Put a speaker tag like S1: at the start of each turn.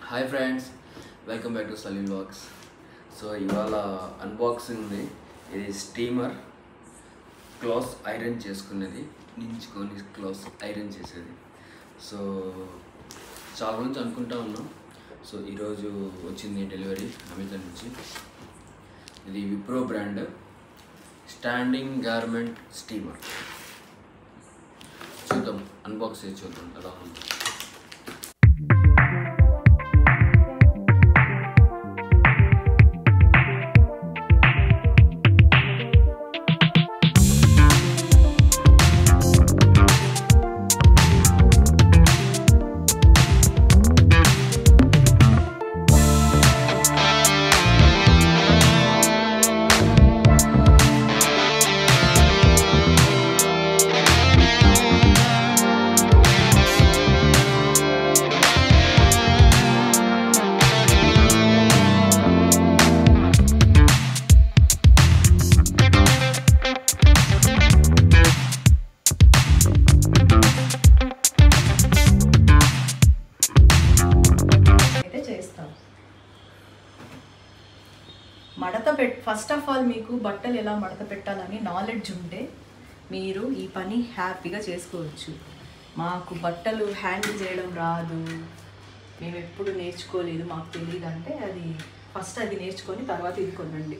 S1: Hi friends, welcome back to Salim vlogs. So ఇవాళ unboxing ఉంది. ఇది స్టీమర్ క్లాత్ ఐరన్ చేసుకునేది, నించుకొని క్లాత్ ఐరన్ చేసేది. సో చాలా నుంచి అనుకుంటా ఉన్నాం. సో ఈరోజు వచ్చింది డెలివరీ అమెజాన్ నుంచి. ఇది Wipro brand standing garment steamer. చూద్దాం, అన్బాక్స్ చేసి చూద్దాం ఎలా ఉంది.
S2: ఫస్ట్ ఆఫ్ ఆల్ మీకు బట్టలు ఎలా మడత పెట్టాలని నాలెడ్జ్ ఉంటే మీరు ఈ పని హ్యాపీగా చేసుకోవచ్చు. మాకు బట్టలు హ్యాండిల్ చేయడం రాదు, మేము ఎప్పుడు నేర్చుకోలేదు, మాకు తెలియదు అంటే అది ఫస్ట్ అది నేర్చుకొని తర్వాత ఇది కొనండి.